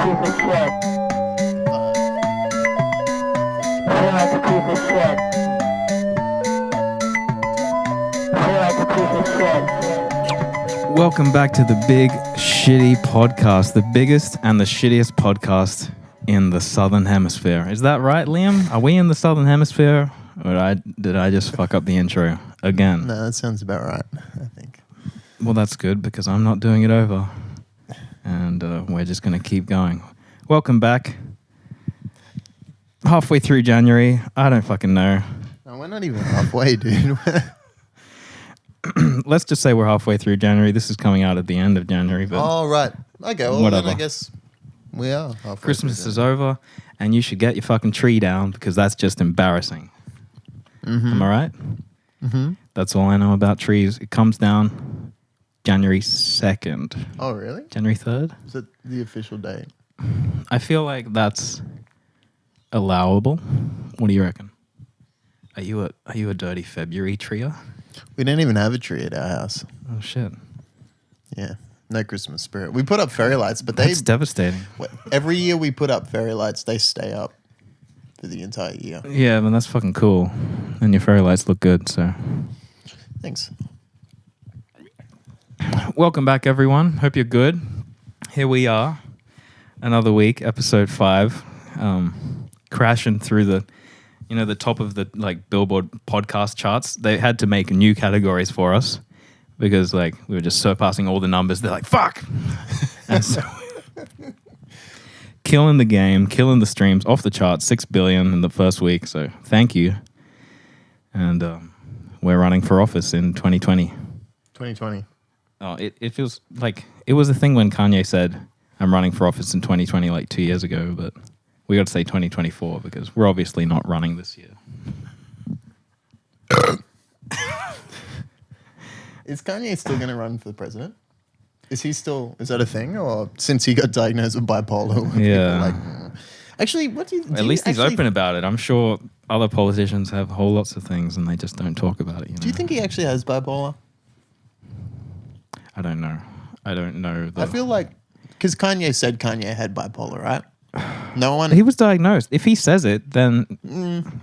piece of shit. Feel like a piece of shit. Feel like a piece of shit. Welcome back to the Big Shitty Podcast, the biggest and the shittiest podcast in the Southern Hemisphere. Is that right, Liam? Are we in the Southern Hemisphere? Or did I just fuck up the intro again? No, that sounds about right, I think. Well, that's good because I'm not doing it over. And we're just going to keep going. Welcome back. Halfway through January. I don't fucking know. No, we're not even halfway, dude. Let's just say we're halfway through January. This is coming out at the end of January. But oh, right. Okay, well, whatever. then I guess we are halfway. Christmas is over, and you should get your fucking tree down because that's just embarrassing. Mm-hmm. Am I right? Mm-hmm. That's all I know about trees. It comes down January 2nd. Oh, really? January 3rd? Is it the official date? I feel like that's allowable. What do you reckon? Are you a dirty February treer? We don't even have a tree at our house. Oh, shit. Yeah. No Christmas spirit. We put up fairy lights, but they... That's devastating. Every year we put up fairy lights, they stay up for the entire year. Yeah, but that's fucking cool. And your fairy lights look good, so... Thanks. Welcome back, everyone. Hope you're good. Here we are. Another week, episode 5. Crashing through the top of the Billboard podcast charts. They had to make new categories for us because we were just surpassing all the numbers. They're like, fuck! And so killing the game, killing the streams, off the charts, 6 billion in the first week. So thank you. And we're running for office in 2020. 2020. Oh, it feels like it was a thing when Kanye said, I'm running for office in 2020 like 2 years ago, but we got to say 2024 because we're obviously not running this year. Is Kanye still going to run for the president? Is that a thing? Or since he got diagnosed with bipolar? Yeah. Actually, what do you... At least he's open about it. I'm sure other politicians have whole lots of things and they just don't talk about it. Do you think he actually has bipolar? I don't know. I feel like... Because Kanye said Kanye had bipolar, right? No one... He was diagnosed. If he says it, then,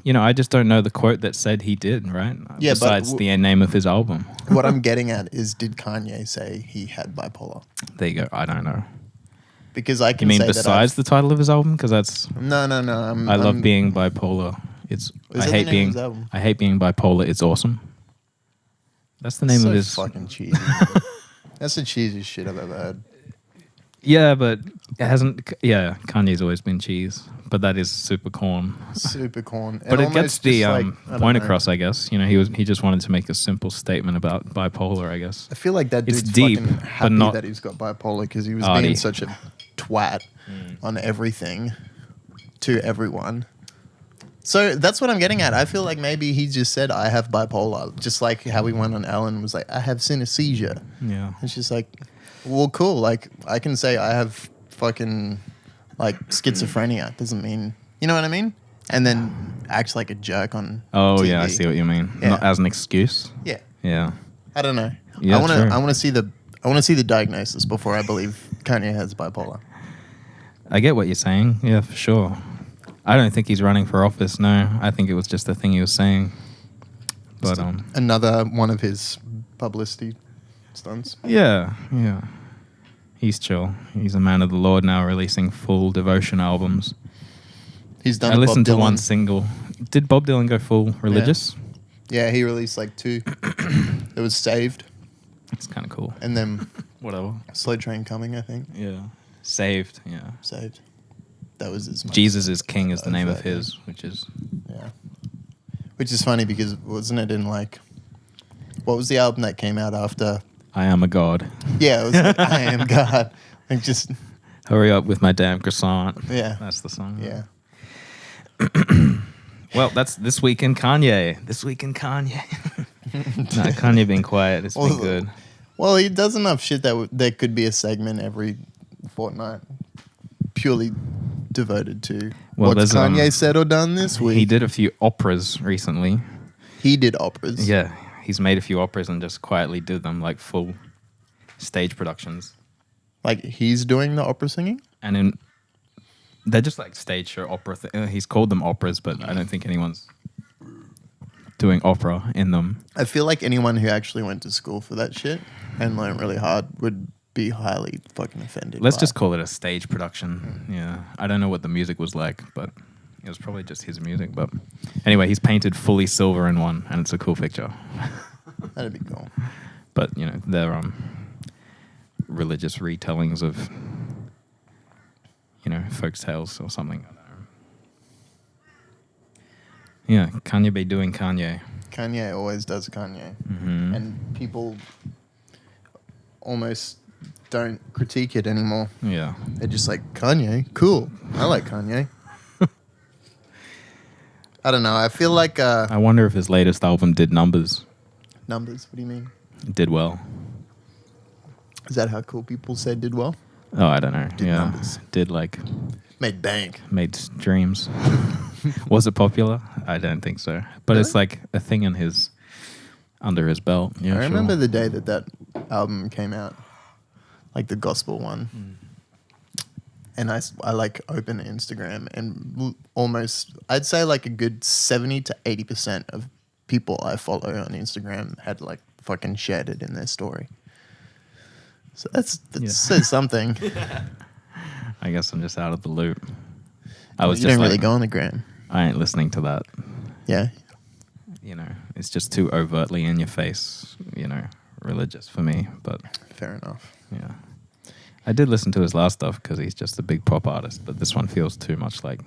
I just don't know the quote that said he did, right? Yeah, besides the name of his album. What I'm getting at is, did Kanye say he had bipolar? There you go. I don't know. Because I can You mean say besides the title of his album? Because that's... No. I love being bipolar. I hate being bipolar. It's awesome. That's the name of his... fucking cheesy. That's the cheesiest shit I've ever heard. Yeah, but it hasn't... Yeah, Kanye's always been cheese. But that is super corn. Super corn. But it gets the point across, I guess. He just wanted to make a simple statement about bipolar, I guess. I feel like that dude's deep, fucking happy that he's got bipolar because he was being such a twat on everything to everyone. So that's what I'm getting at. I feel like maybe he just said, I have bipolar. Just like how he went on Ellen was like, I have synesthesia. Yeah. It's just like, well, cool. Like, I can say I have fucking, schizophrenia. Doesn't mean, you know what I mean? And then acts like a jerk on TV. Yeah, I see what you mean. Yeah. Not as an excuse. Yeah. Yeah. I don't know. Yeah, I want to see the diagnosis before I believe Kanye has bipolar. I get what you're saying. Yeah, for sure. I don't think he's running for office, no. I think it was just a thing he was saying. But another one of his publicity stunts. Yeah. He's chill. He's a man of the Lord now, releasing full devotion albums. He's done. I listened to Bob Dylan. one single. Did Bob Dylan go full religious? Yeah, he released 2. It was Saved. It's kind of cool. And then whatever. Slow Train Coming, I think. Yeah. Saved. Yeah. Saved. That was his. Jesus is King is the name of his, which is. Yeah. Which is funny because wasn't it in what was the album that came out after? I Am a God. Yeah, it was I Am God. Just hurry up with my damn croissant. Yeah, that's the song. Yeah. Well, that's This Week in Kanye. Nah, Kanye being quiet. It's been good. Well, he does enough shit that there could be a segment every fortnight purely devoted to what's Kanye said or done this week. He did a few operas recently. He did operas? Yeah. He's made a few operas and just quietly did them full stage productions. Like he's doing the opera singing? And They're just like stage show opera. He's called them operas, but I don't think anyone's doing opera in them. I feel like anyone who actually went to school for that shit and learned really hard would be highly fucking offended. Let's just call it a stage production. Yeah. I don't know what the music was like, but it was probably just his music. But anyway, he's painted fully silver in one, and it's a cool picture. That'd be cool. But, you know, they're religious retellings of, you know, folk tales or something. Yeah, Kanye be doing Kanye. Kanye always does Kanye. Mm-hmm. And people almost don't critique it anymore. Yeah. They're just like, Kanye, cool. I like Kanye. I don't know. I feel like... I wonder if his latest album did numbers. Numbers? What do you mean? It did well. Is that how cool people say did well? Oh, I don't know. Did yeah. numbers. Did like... Made bank. Made dreams. Was it popular? I don't think so. But Really? It's like a thing in his... under his belt. Yeah, I remember sure. the day that album came out. Like the gospel one. And I like opened Instagram and almost, I'd say like a good 70 to 80% of people I follow on Instagram had like fucking shared it in their story. So that says something. I guess I'm just out of the loop. You don't really go on the gram. I ain't listening to that. Yeah. You know, it's just too overtly in your face, you know, religious for me. But Fair enough. yeah. I did listen to his last stuff because he's just a big pop artist, but this one feels too much like...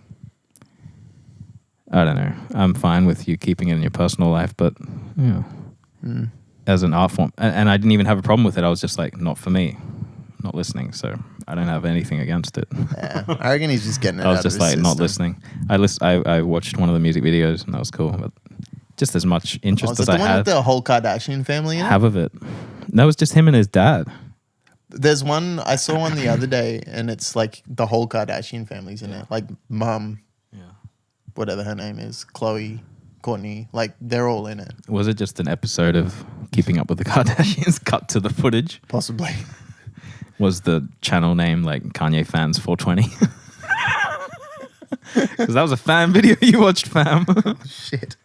I don't know. I'm fine with you keeping it in your personal life, but, you know, as an art form... And I didn't even have a problem with it. I was just like, not for me. Not listening, so I don't have anything against it. Yeah. I reckon he's just getting it I was out just of his like, not system. listening. I watched one of the music videos, and that was cool, but just as much interest Is as it I the one with had... the whole Kardashian family in it? Half of it. That was just him and his dad. There's one, I saw one the other day, and it's like the whole Kardashian family's in it. Like mum, whatever her name is, Khloe, Kourtney, like they're all in it. Was it just an episode of Keeping Up with the Kardashians cut to the footage? Possibly. Was the channel name like Kanye Fans 420? Because that was a fan video you watched, fam. Shit.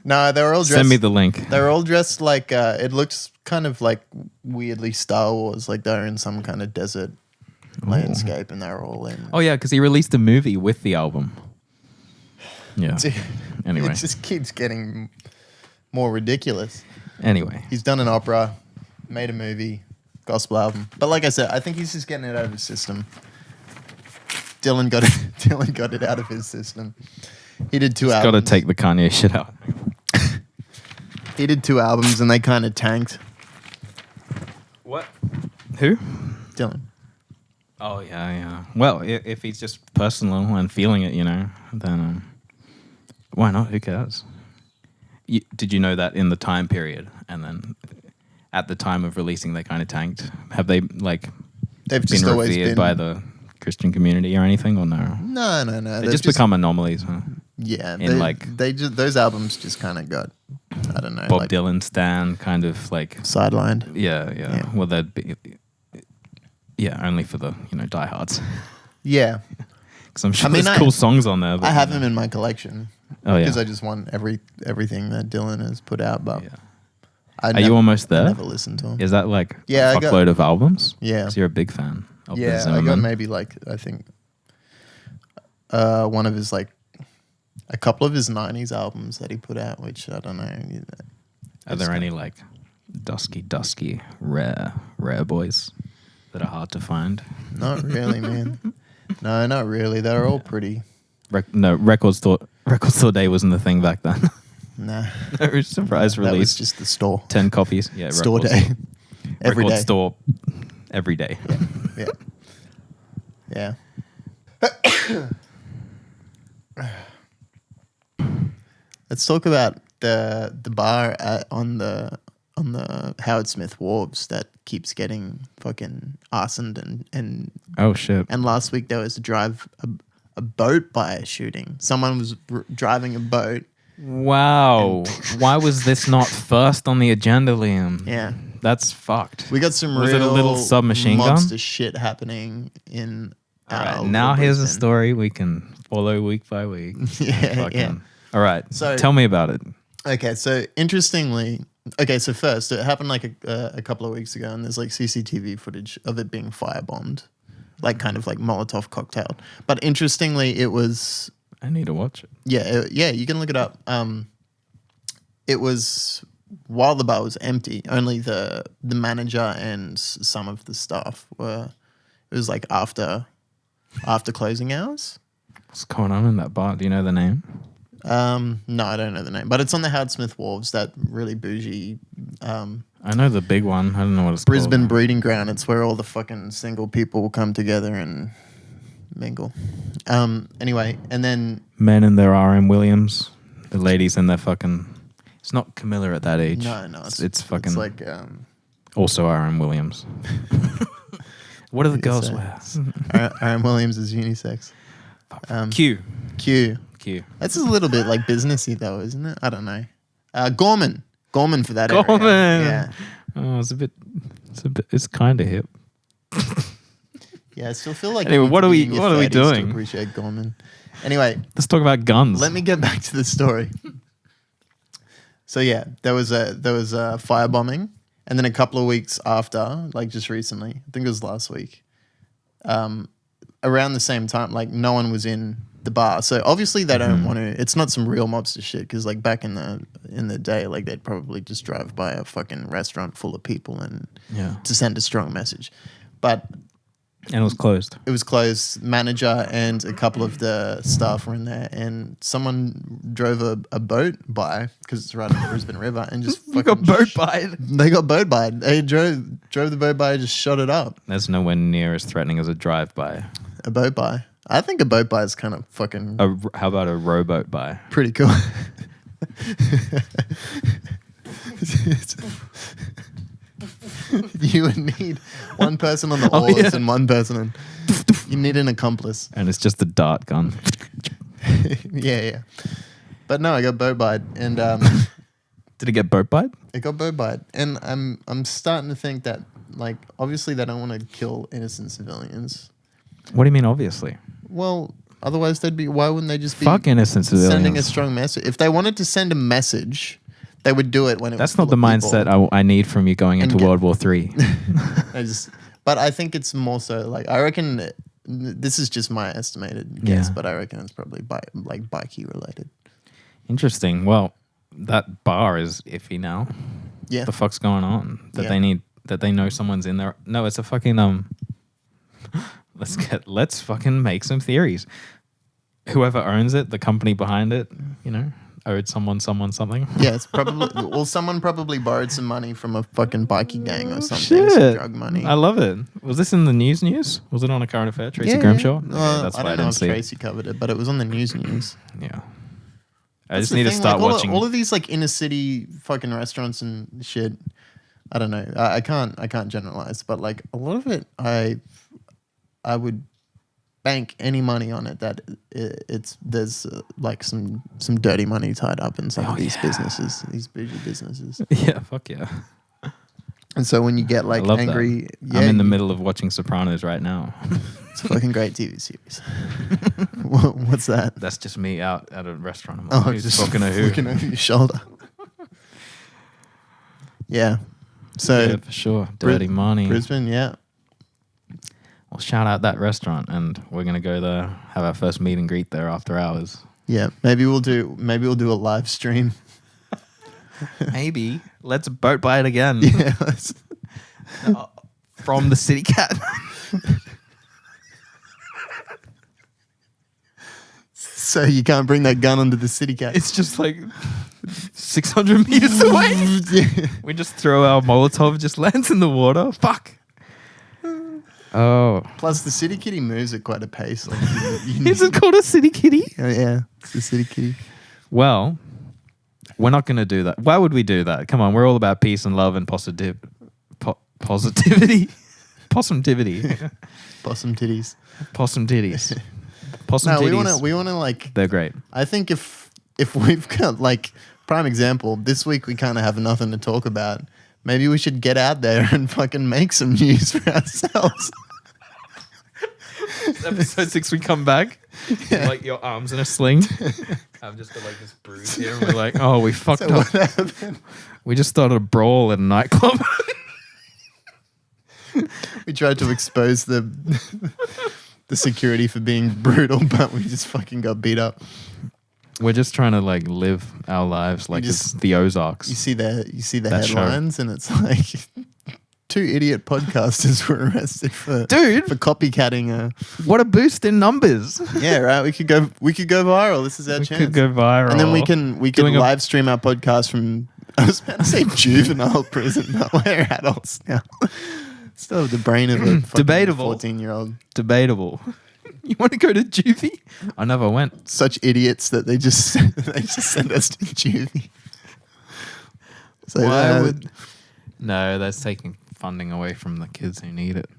No, they were all dressed. Send me the link. They were all dressed like, it looks kind of like weirdly Star Wars, like they're in some kind of desert landscape and they're all in. Oh, yeah, because he released a movie with the album. Yeah. Anyway. It just keeps getting more ridiculous. Anyway. He's done an opera, made a movie, gospel album. But like I said, I think he's just getting it out of his system. Dylan got it out of his system. He did two albums. Got to take the Kanye shit out. He did 2 albums and they kind of tanked. What? Who? Dylan. Oh, yeah. Well, if he's just personal and feeling it, you know, then why not? Who cares? Did you know that in the time period and then at the time of releasing they kind of tanked? Have they, like, They've been just always revered been by the Christian community or anything, or no? No. They just become anomalies, huh? Yeah, They just those albums just kind of got, I don't know, Bob like Dylan stan kind of like sidelined. Yeah. Well, they'd be only for the diehards. Yeah, Because I'm sure there's cool songs on there. But, I have them in my collection. Oh yeah, because I just want everything that Dylan has put out. But are you almost there? I never listened to him. Is that like a I fuckload of albums? Yeah, 'Cause you're a big fan of the I Zimmerman. got maybe like I think one of his like a couple of his 90s albums that he put out, which I don't know. Are there any like dusky, rare boys that are hard to find? Not really, man. No, not really. They're all pretty. Record store day wasn't the thing back then. Nah. No surprise release. That was just the store. 10 copies. Yeah, Store day. Every record day. store every day. Yeah. Let's talk about the bar on the Howard Smith wharves that keeps getting fucking arsoned and Oh shit. and last week there was a BoatBy Shooting. Someone was driving a boat. Wow. Why was this not first on the agenda, Liam? Yeah. That's fucked. We got some Was real it a little submachine gun? monster shit happening in All right, now here's a story we can follow week by week. Yeah. All right, So tell me about it. Okay, so interestingly, so first it happened like a couple of weeks ago, and there's like CCTV footage of it being firebombed, like kind of like Molotov cocktail. But interestingly, it was. I need to watch it. Yeah, you can look it up. It was while the bar was empty. Only the manager and some of the staff were. It was like after closing hours. What's going on in that bar? Do you know the name? No, I don't know the name, but it's on the Howard Smith Wharves, that really bougie. I know the big one. I don't know what it's Brisbane called. breeding ground. It's where all the fucking single people will come together and mingle. Anyway, and then Men in their RM Williams, the ladies in their fucking. It's not Camilla at that age. no, it's fucking. It's like also RM Williams. What do the girls wear? Aaron Williams is unisex. Q. That's a little bit like businessy though, isn't it? I don't know. Gorman for that Gorman. area. Yeah. Oh, it's kind of hip. Yeah, I still feel like. Anyway, what are we to doing? Appreciate Gorman. Anyway, Let's talk about guns. let me get back to the story. So yeah, there was a firebombing, and then a couple of weeks after, like just recently, I think it was last week, around the same time, like no one was in the bar. So obviously they don't want to. It's not some real mobster shit, because like back in the day, like they'd probably just drive by a fucking restaurant full of people and to send a strong message, but. And it was closed. It was closed. Manager and a couple of the staff were in there, and someone drove a boat by, because it's right on the Brisbane River, and just You got boat by. They got boat by. They drove the boat by, just shot it up. That's nowhere near as threatening as a drive-by. A boat by. I think a boat by is kind of fucking How about a rowboat by? pretty cool. You would need one person on the oars and one person on. You need an accomplice. And it's just the dart gun. Yeah. But no, I got boat by, and Did it get boat by? it got boat by, and I'm starting to think that, like, obviously they don't want to kill innocent civilians. What do you mean, obviously? Well, otherwise why wouldn't they just be Fuck innocent civilians. sending a strong message? If they wanted to send a message, they would do it when it was That's not the mindset I need from you going into World War III. But I think it's more so like, I reckon this is just my estimated guess, but I reckon it's probably bikey related. Interesting. Well, that bar is iffy now. Yeah. What the fuck's going on? That they know someone's in there. No, it's a fucking let's fucking make some theories. Whoever owns it, the company behind it, owed someone something. Yeah, it's probably someone probably borrowed some money from a fucking bikie gang or something. Shit. Some drug money. I love it. Was this in the news? Was it on a current affair? Tracy Grimshaw? Yeah. Okay, that's I why I don't know didn't if see it. Tracy covered it, but it was on the news. Yeah. I That's just the need to thing, start like, watching. all of these like inner city fucking restaurants and shit. I don't know. I can't generalize, but like a lot of it, I would bank any money on it that there's like some dirty money tied up in some of these businesses, these bougie businesses. Yeah, fuck yeah. And so when you get like I love angry, that. I'm in the middle of watching Sopranos right now. It's a fucking great TV series. What's that? That's just me out at a restaurant. I'm like, who's just talking to who? looking over your shoulder. Yeah. So Yeah, for sure. Dirty money. Brisbane, yeah. Well, shout out that restaurant, and we're gonna go there, have our first meet and greet there after hours. Yeah. Maybe we'll do a live stream. Maybe let's boat by it again. Yeah. From the City Cat. So you can't bring that gun onto the City Cat. It's just like 600 meters away. Yeah. We just throw our Molotov, just lands in the water. Fuck. Oh. Plus, the City Kitty moves at quite a pace. Like Is it called a City Kitty? Oh, yeah. It's the City Kitty. Well, we're not going to do that. Why would we do that? Come on, we're all about peace and love and positivity. Positivity. Possum titties. Possum titties. Possum No, titties. we want to like. They're great. I think if we've got like prime example, this week we kind of have nothing to talk about. Maybe we should get out there and fucking make some news for ourselves. Episode 6, we come back. Like your arms in a sling. I've just got like this bruise here, and we're like, oh, we fucked So up. what happened? We just started a brawl at a nightclub. We tried to expose the security for being brutal, but we just fucking got beat up. We're just trying to like live our lives like it's the Ozarks. You see the That headlines, and it's like 2 idiot podcasters were arrested for copycatting. What a boost in numbers. Yeah, right. We could go viral. This is our chance. Could go viral. And then we can live stream our podcast from. I was about to say juvenile prison, but we're adults now. Still have the brain of a Debatable. 14-year-old. Debatable. You want to go to juvie? I never went. Such idiots that they just send us to juvie. So Why would? No, that's taking funding away from the kids who need it.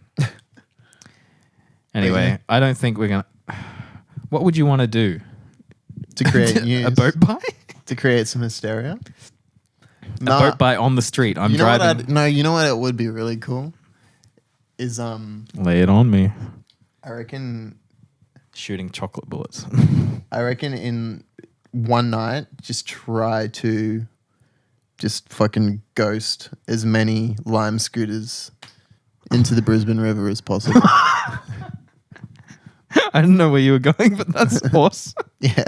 Anyway, Yeah. I don't think we're gonna. What would you want to do? to create news? A boat buy? To create some hysteria? A boat buy on the street. I'm you know driving. you know what? It would be really cool. Is Lay it on me. I reckon Shooting chocolate bullets. in one night, just try to just fucking ghost as many lime scooters into the Brisbane River as possible. I didn't know where you were going, but that's awesome. Yeah.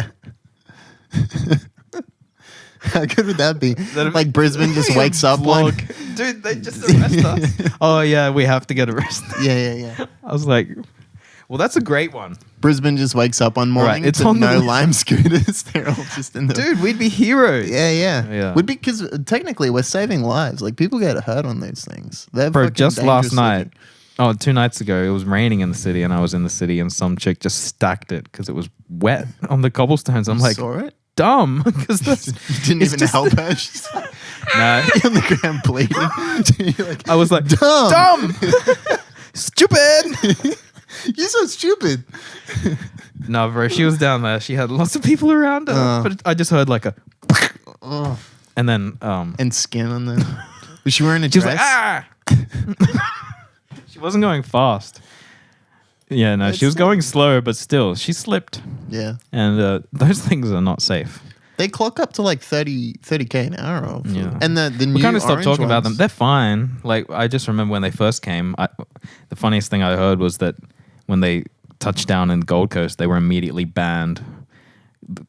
How good would that be? That'd Like Brisbane just wakes up Vlog. like, Dude, they just arrest us. Oh yeah, we have to get arrested. yeah. I was like, well, that's a great one. Brisbane just wakes up one morning. Right, it's to on the no list. lime scooters. They're all just in the. Dude, we'd be heroes. Yeah. Would be because technically we're saving lives. Like people get hurt on those things. They're Bro, fucking just last dangerous night, looking. 2 nights ago, it was raining in the city, and I was in the city, and some chick just stacked it because it was wet on the cobblestones. I'm like, Saw it. dumb, because You didn't it's even just- help her. She's like, nah. on the ground bleeding. You're like, I was like, dumb. Stupid. You're so stupid. No, bro, she was down there. She had lots of people around her, but I just heard like a, Oh. and then And skin on them. Was she wearing a she was dress? like, ah. She wasn't going fast. Yeah, no, she was going slow, but still, she slipped. Yeah. And those things are not safe. They clock up to like 30k an hour. Yeah. And the new We kind of stopped orange talking about them. ones- They're fine. Like, I just remember when they first came, the funniest thing I heard was that when they touched down in Gold Coast, they were immediately banned.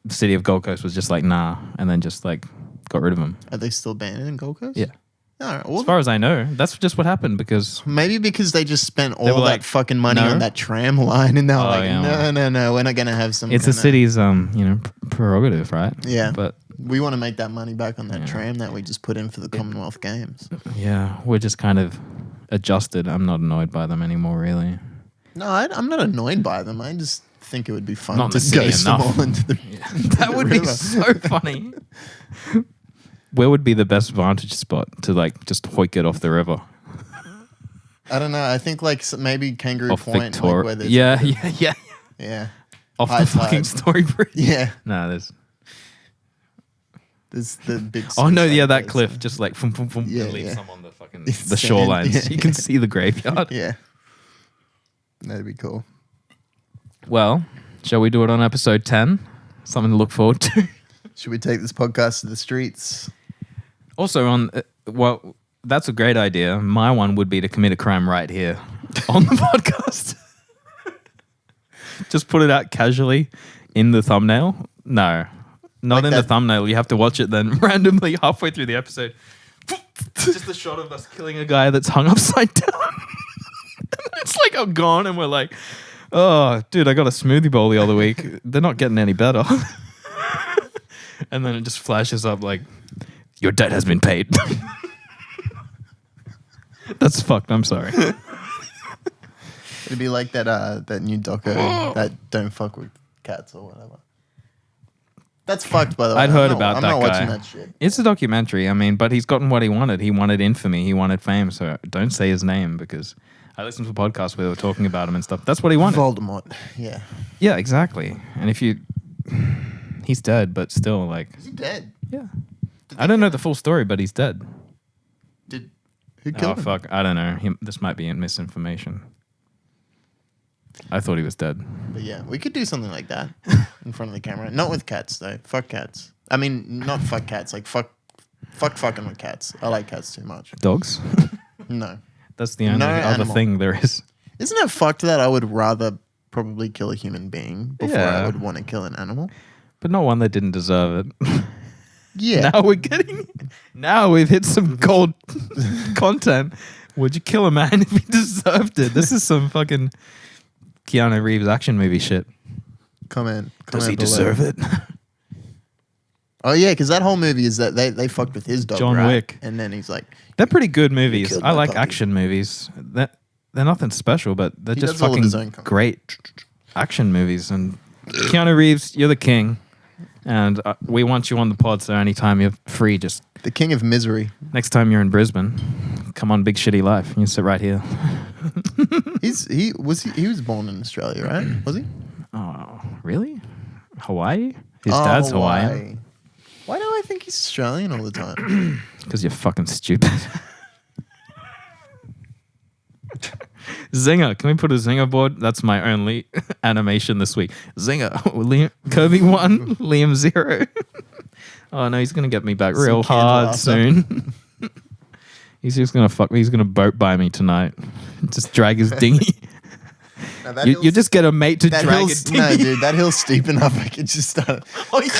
The city of Gold Coast was just like, nah, and then just like got rid of them. Are they still banned in Gold Coast? Yeah. All right. As Well, far as I know, that's just what happened because maybe because they just spent They all were that like, fucking money no. on that tram line, and they were Oh, like, yeah. no, we're not gonna have some. it's a kinda- city's, prerogative, right? Yeah. But We want to make that money back on that tram that we just put in for the Commonwealth Games. yeah, we're just kind of adjusted. I'm not annoyed by them anymore, really. No, I'm not annoyed by them. I just think it would be fun Not to the city ghost them enough. all into the. That would be river. so funny. Where would be the best vantage spot to like just hoik it off the river? I don't know. I think like maybe Kangaroo Off Point, Victoria. like where there's Yeah. Off High the fucking tide. Story Bridge. Yeah. No, there's. There's the big. Oh no, suicide yeah, that base. cliff just like fum, Yeah, and leaves yeah. some on the fucking It's the sand, shorelines. yeah, You can yeah. see the graveyard. Yeah. That'd be cool. Well, shall we do it on episode 10? Something to look forward to. Should we take this podcast to the streets? Also, well, that's a great idea. My one would be to commit a crime right here on the podcast. Just put it out casually in the thumbnail. No, not Like in the that- thumbnail. You have to watch it then randomly halfway through the episode. Just a shot of us killing a guy that's hung upside down. It's like I'm gone, and we're like, oh, dude, I got a smoothie bowl the other week. They're not getting any better. And then it just flashes up like, your debt has been paid. That's fucked. I'm sorry. It'd be like that new doco that don't fuck with cats or whatever. That's fucked, by the way. I'd heard I'm about I'm that not guy. watching that shit. It's a documentary. I mean, but he's gotten what he wanted. He wanted infamy. He wanted fame. So don't say his name because I listened to a podcast where they were talking about him and stuff. That's what he wanted. Voldemort. Yeah. Yeah, exactly. And if you, he's dead, but still, like, Is he dead? yeah. I don't know the full story, but he's dead. Who killed Oh him? fuck! I don't know. This might be misinformation. I thought he was dead. But yeah, we could do something like that in front of the camera. Not with cats though. Fuck cats. I mean, not fuck cats. Like fuck fucking with cats. I like cats too much. Dogs? No. That's the only other animal. thing there is. Isn't it fucked that I would rather probably kill a human being before I would want to kill an animal? But not one that didn't deserve it. Yeah. Now we've hit some gold content. Would you kill a man if he deserved it? This is some fucking Keanu Reeves action movie shit. Comment Does he below. deserve it? Oh yeah, because that whole movie is that they fucked with his dog, John right? Wick. And then he's like, They're pretty good movies. killed I my like puppy. action movies. They're nothing special, but they're He just does all of his own fucking content. great action movies. And Keanu Reeves, you're the king. And we want you on the pod, so anytime you're free, just the king of misery. next time you're in Brisbane, come on Big Shitty Life. You sit right here. He was born in Australia, right? Was he? Oh, really? Hawaii? His dad's Hawaiian. Hawaii. Why do I think he's Australian all the time? Because you're fucking stupid. Zinger. Can we put a Zinger board? That's my only animation this week. Zinger. Kirby 1, Liam 0. Oh, no, he's going to get me back real Some hard candle soon. He's just going to fuck me. He's going to boat by me tonight. Just drag his dinghy. Now that You hill's- just get a mate to that drag a hill's, dinghy. no, dude, that hill's steep enough. I could just start. Oh, yeah.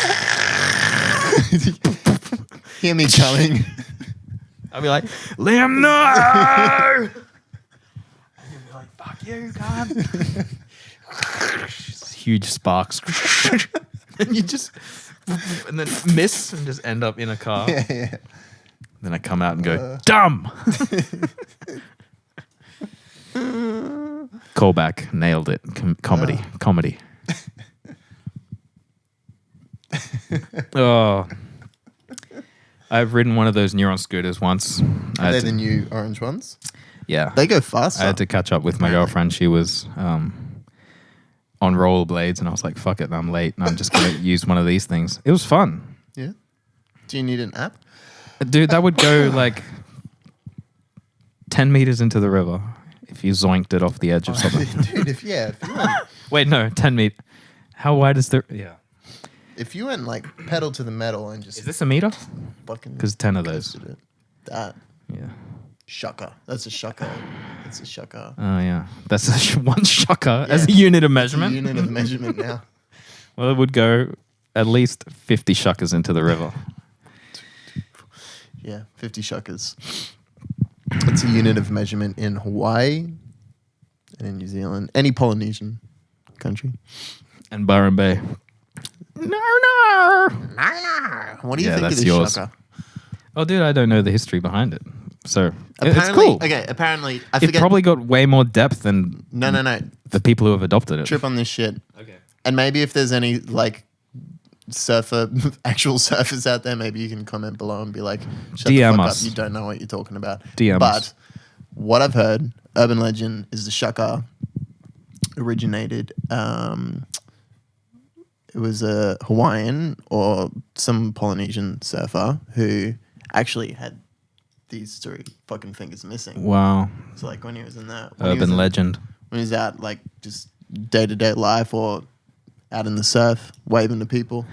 Hear me coming. I'll be like, Liam, no! And you'll be like, fuck you, God. Huge sparks. And you just, and then miss and just end up in a car. Yeah. Then I come out and go, dumb! Callback, nailed it. Comedy. Oh. I've ridden one of those Neuron scooters once. Are they the new orange ones? Yeah. They go faster. I had to catch up with my girlfriend. She was on rollerblades, and I was like, fuck it, I'm late, and I'm just going to use one of these things. It was fun. Yeah. Do you need an app? Dude, that would go like 10 meters into the river if you zoinked it off the edge of something. Dude, if you went, Wait, no, 10 meters. How wide is the... Yeah. if you went like pedal to the metal and just Is this a meter? fucking... Because 10 of those. coasted it. That. Yeah. Shucker. That's a shucker. That's a shucker. Oh, yeah. That's one shucker as a Yeah. unit of It's a measurement. unit of measurement now. Well, it would go at least 50 shuckers into the river. Yeah, 50 shuckers. It's a unit of measurement in Hawaii and in New Zealand. Any Polynesian country. And Byron Bay. No. What do you Yeah, think of that's this yours. shucker? Oh, dude, I don't know the history behind it. So it's Apparently- cool. Okay, apparently, I It forget. probably got way more depth than No. the people who have adopted it. Trip on this shit. Okay. And maybe if there's any like actual surfers out there, maybe you can comment below and be like, shut DM the fuck us. up, you don't know what you're talking about. DM but us. what I've heard, urban legend, is the shucker originated. It was a Hawaiian or some Polynesian surfer who actually had these 3 fucking fingers missing. Wow. So like when he was in that Urban legend. when he's out like just day-to-day life or out in the surf waving to people,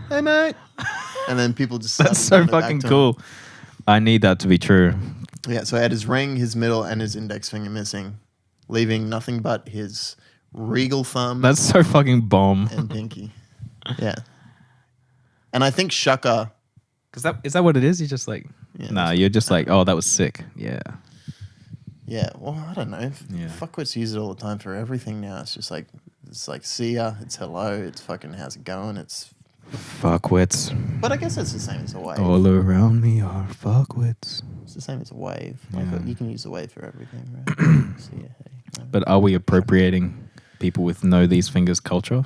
hey mate, and then people just That's started so doing it back fucking to him. cool. I need that to be true. Yeah, so he had his ring, his middle, and his index finger missing, leaving nothing but his regal thumb That's so fucking bomb. and pinky. Yeah, and I think shucker. Cause is that what it is? You're just like, Yeah, nah, that's- you're just like, oh, that was sick. Yeah. Yeah, well, I don't know. Yeah. Fuckwits use it all the time for everything now. It's like see ya, it's hello, it's fucking how's it going, it's. Fuckwits. But I guess it's the same as a wave. All around me are fuckwits. It's the same as a wave. Like Yeah. you can use a wave for everything, right? See ya, hey. No. But are we appropriating people with know these fingers culture?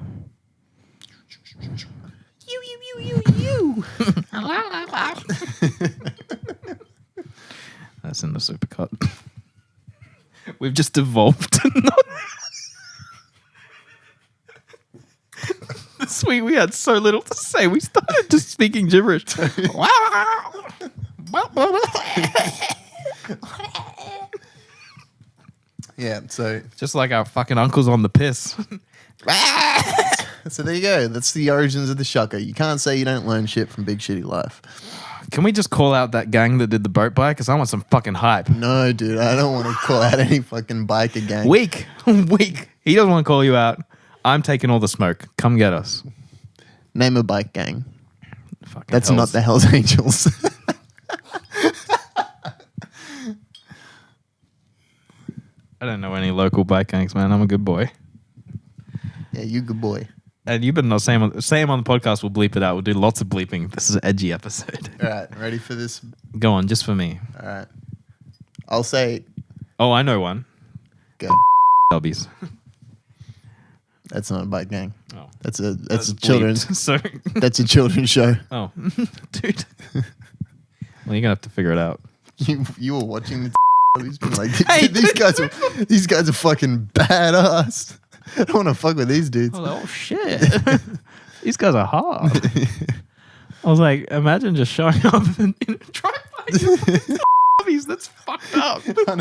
You. That's in the supercut. We've just evolved. This week we had so little to say. We started just speaking gibberish. Yeah, so Just like our fucking uncles on the piss. so there you go. That's the origins of the shucker. You can't say you don't learn shit from Big Shitty Life. Can we just call out that gang that did the boat bike? Because I want some fucking hype. No, dude, I don't want to call out any fucking biker gang. Weak. He doesn't want to call you out. I'm taking all the smoke. Come get us. Name a bike gang. Fucking That's hells. not the Hells Angels. I don't know any local bike gangs, man. I'm a good boy. Yeah, you good boy. And you've been saying on the podcast, we'll bleep it out. We'll do lots of bleeping. This is an edgy episode. All right, ready for this? Go on, just for me. All right. I'll say Oh, I know one. go. Dubbies. That's not a bike gang. Oh. That's a Bleeped. children's So, that's a children's show. oh, dude. Well, you're gonna have to figure it out. You were watching the he's been like Hey, these guys are fucking badass. I don't want to fuck with these dudes. I was like, oh shit, these guys are hard. I was like, imagine just showing up in a drive-by. That's fucked up. on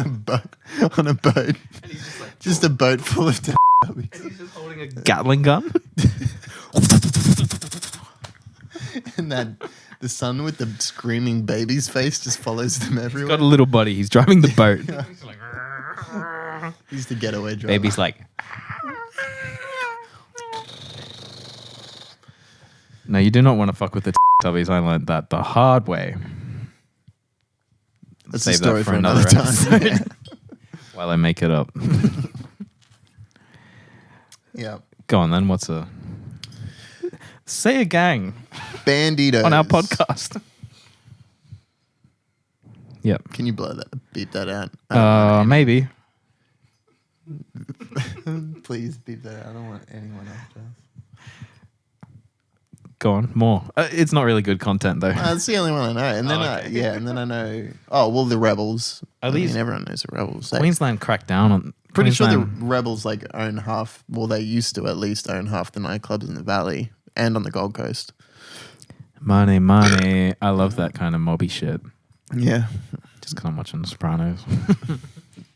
a boat. Just a boat full of And he's just holding a Gatling gun. and that the son with the screaming baby's face just follows them He's everywhere. got a little buddy. He's driving the boat. He's like, He's the getaway driver. baby's like, no, you do not want to fuck with the tubbies. I learned that the hard way. That's Save a story that for another time. episode. While I make it up. Yeah. Go on then. Say a gang Banditos. on our podcast. Yep. Can you beep that out? I don't want Maybe. Please beep that out. I don't want anyone else to. Go on. More. It's not really good content though. That's the only one I know. And then okay. and then I know. Oh well, the Rebels. Are these- I mean, everyone knows the Rebels. Queensland cracked down on. Pretty sure the Queensland- Rebels like own half. Well, they used to at least own half the nightclubs in the Valley and on the Gold Coast. Money, money. I love that kind of mobby shit. Yeah. Just because I'm watching The Sopranos.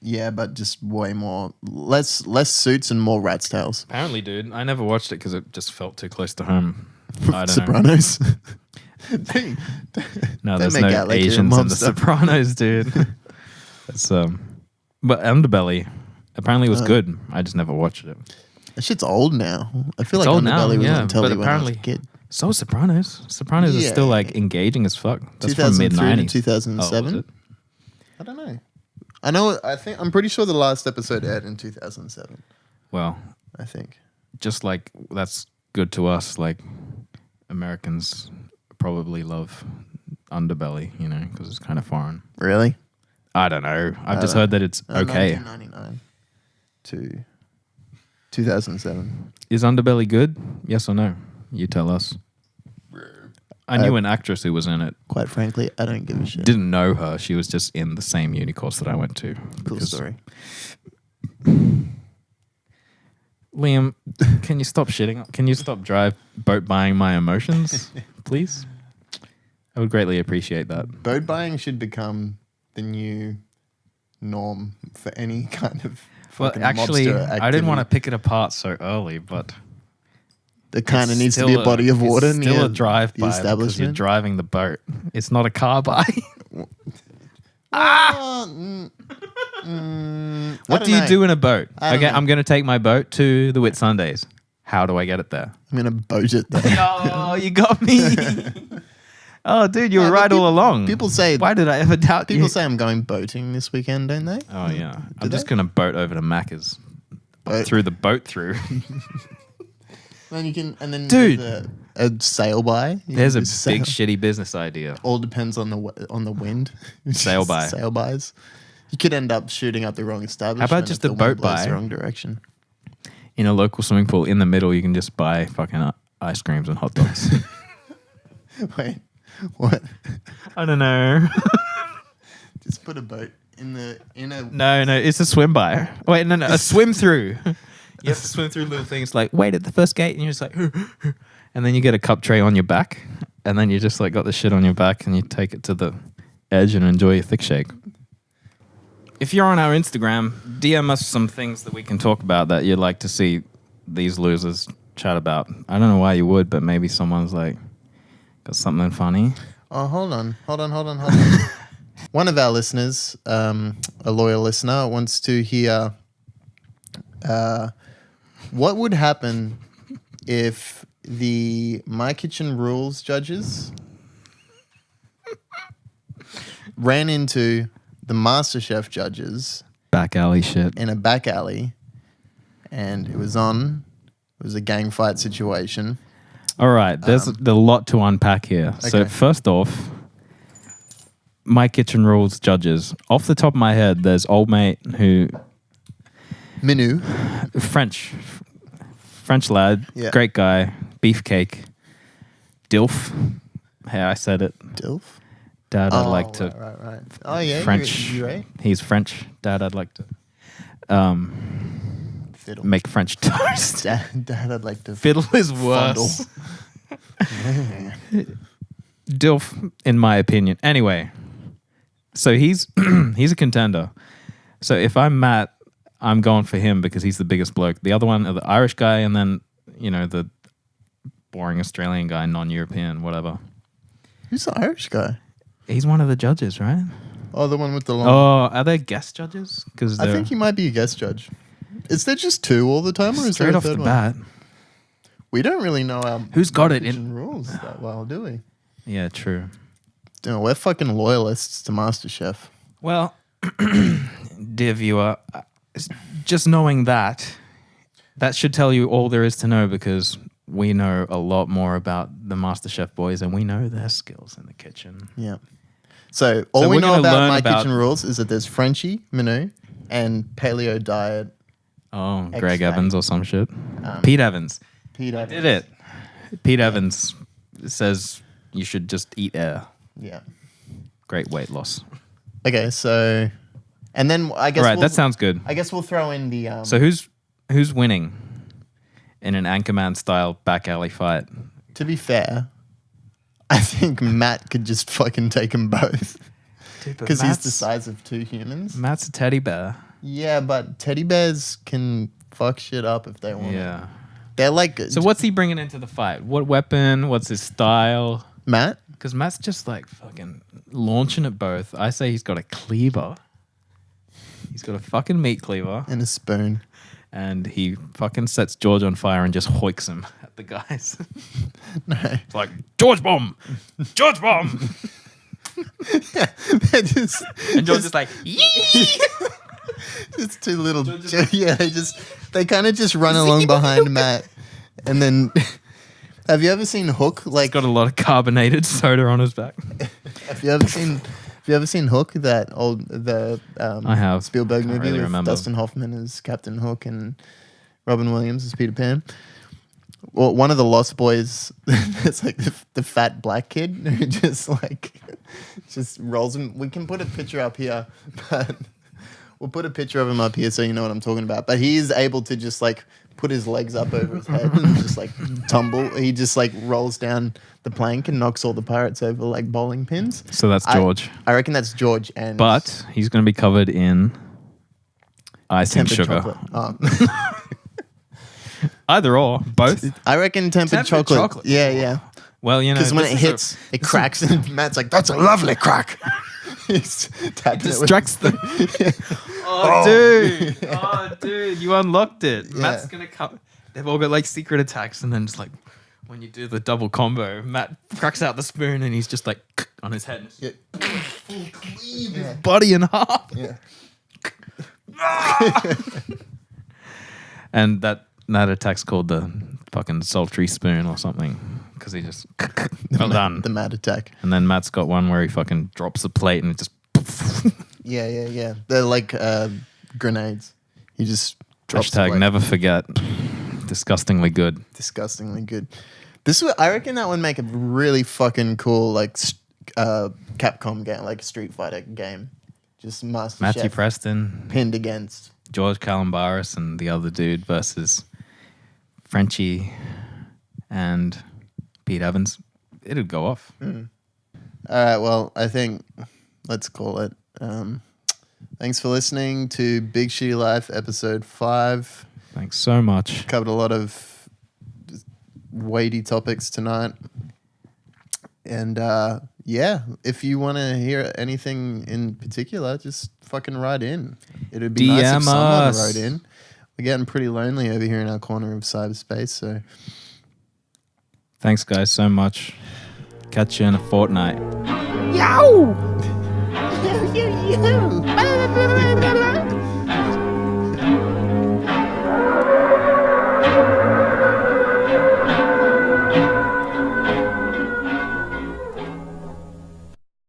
Yeah, but just way more, less suits and more rat's tails. Apparently, dude. I never watched it because it just felt too close to home. I don't know. Sopranos. No, Don't there's make no out like you're a Asians in The mobster. Sopranos, dude. It's but Underbelly apparently was good. I just never watched it. That shit's old now. I feel It's like old now, Underbelly was yeah, on telly but when I was a apparently- kid. So is Sopranos. Sopranos is Yeah. still like engaging as fuck. That's from mid 2003 to '90s. 2007. I don't know. I'm pretty sure the last episode aired in 2007. Well, I think. just like that's good to us. Like Americans probably love Underbelly, you know, because it's kind of foreign. Really? I don't know. I've just heard that it's okay. 1999 to 2007. Is Underbelly good? Yes or no? You tell us. I knew an actress who was in it. Quite frankly, I don't give a shit. Didn't know her. She was just in the same uni course that I went to. Cool Because- story. Liam, can you stop shitting? Can you stop boat buying my emotions, please? I would greatly appreciate that. Boat buying should become the new norm for any kind of Well, fucking actually, mobster I didn't want to activity. pick it apart so early, but There kind of it's needs to still be a body of water It's near still a drive the by because you're establishment. driving the boat. It's not a car buy. What do you do in a boat? I don't Okay, know. I'm going to take my boat to the Whitsundays. How do I get it there? I'm gonna boat it there. Oh, you got me. Oh, dude, you were No, right but all along. people say- Why did I ever doubt you? People say I'm going boating this weekend, don't they? Oh, yeah. I'm they? just going to boat over to Macca's. Boat. Through the boat through. Then you can, and then Dude. there's a sail by. You There's can a just big sail. shitty business idea. All depends on the wind. Sail by. Sail buys. You could end up shooting up the wrong establishment. just if a the wind boat blows buy? the wrong direction? In a local swimming pool in the middle, you can just buy fucking ice creams and hot dogs. Wait, what? I don't know. Just put a boat in a. No, it's a swim by. Wait, no, a swim through. You have to swim through little things like wait at the first gate, and you're just like, and then you get a cup tray on your back, and then you just like got the shit on your back, and you take it to the edge and enjoy your thick shake. if you're on our Instagram, DM us some things that we can talk about that you'd like to see these losers chat about. I don't know why you would, but maybe someone's like got something funny. Oh, hold on. One of our listeners, a loyal listener, wants to hear what would happen if the My Kitchen Rules judges ran into the MasterChef judges Back alley shit. in a back alley, and it was a gang fight situation. All right, there's a lot to unpack here. So Okay. first off, My Kitchen Rules judges. Off the top of my head, there's old mate who Minu. French lad, Yeah. great guy, beefcake, Dilf. Hey, I said it. Dilf? Dad, I'd like to Right. Oh, yeah. French. You right? He's French. Dad, I'd like to Fiddle. make French toast. Dad, I'd like to Fiddle is worse. Dilf, in my opinion. Anyway, so he's he's a contender. So if I'm Matt, I'm going for him because he's the biggest bloke. The other one, the Irish guy, and then the boring Australian guy, non-European, whatever. Who's the Irish guy? He's one of the judges, right? Oh, the one with the long... Oh, are they guest judges? Because I think he might be a guest judge. Is there just two all the time, or is there straight a off the third one? bat. We don't really know our Who's got it kitchen in? rules that well, do we? Yeah, true. No, we're fucking loyalists to MasterChef. Well, dear viewer, just knowing that should tell you all there is to know, because we know a lot more about the MasterChef boys and we know their skills in the kitchen. Yeah. So all So we we're know gonna about learn My about- Kitchen Rules is that there's Frenchie Manu and Paleo Diet. Oh, X-Ray. Greg Evans or some shit. Pete Evans. Pete Evans. Did it. Pete Evans says you should just eat air. Yeah. Great weight loss. Okay, so... And then I guess All right, that sounds good. I guess we'll throw in the... So who's winning in an Anchorman style back alley fight? To be fair, I think Matt could just fucking take them both. Because he's the size of two humans. Matt's a teddy bear. Yeah, but teddy bears can fuck shit up if they want. Yeah. They're like... So what's he bringing into the fight? What weapon? What's his style? Matt? Because Matt's just like fucking launching at both. I say he's got a cleaver. He's got a fucking meat cleaver. And a spoon. And he fucking sets George on fire and just hoiks him at the guys. No. It's like, George bomb! George bomb! They're just... And George is like, yee! It's two little... Yeah, they kind of just run along behind Matt. And then... Have you ever seen Hook? Like, Got a lot of carbonated soda on his back. Have you ever seen Hook? That I have. Spielberg Can't movie really with remember. Dustin Hoffman as Captain Hook and Robin Williams as Peter Pan. Well, one of the Lost Boys, it's like the fat black kid who just rolls him. We can put a picture up here, but we'll put a picture of him up here so you know what I'm talking about. But he is able to just like put his legs up over his head and just like tumble. He just like rolls down the plank and knocks all the pirates over like bowling pins. So that's George. I reckon that's George. And But he's going to be covered in icing tempered sugar. chocolate. Either or, both. I reckon tempered chocolate. Yeah. Well, Because when it hits, it cracks, and Matt's like, "That's a lovely crack." He's tapping it with- distracts them. Oh, dude, you unlocked it. Yeah. Matt's going to come. They've all got like secret attacks, and then just like when you do the double combo, Matt cracks out the spoon and he's just like on his head. Yeah. Cleave his body in half. Yeah. And that attack's called the fucking sultry spoon or something. Because he just well done. The Matt attack. And then Matt's got one where he fucking drops the plate and it just Yeah. They're like grenades. He just drops the hashtag plate. never forget. Disgustingly good. Disgustingly good. I reckon that would make a really fucking cool like Capcom game, like a Street Fighter game. Just MasterChef Matthew Preston, pinned against. George Calombaris, and the other dude versus Frenchie and Pete Evans. It'd go off. All right, well, I think let's call it Thanks for listening to Big Shitty Life episode 5. Thanks so much. Covered a lot of weighty topics tonight. And yeah, if you want to hear anything in particular, just fucking write in. It would be nice DM if someone us. wrote in. We're getting pretty lonely over here in our corner of cyberspace, so Thanks, guys, so much. Catch you in a fortnight. Yow! Yo, yo, yo!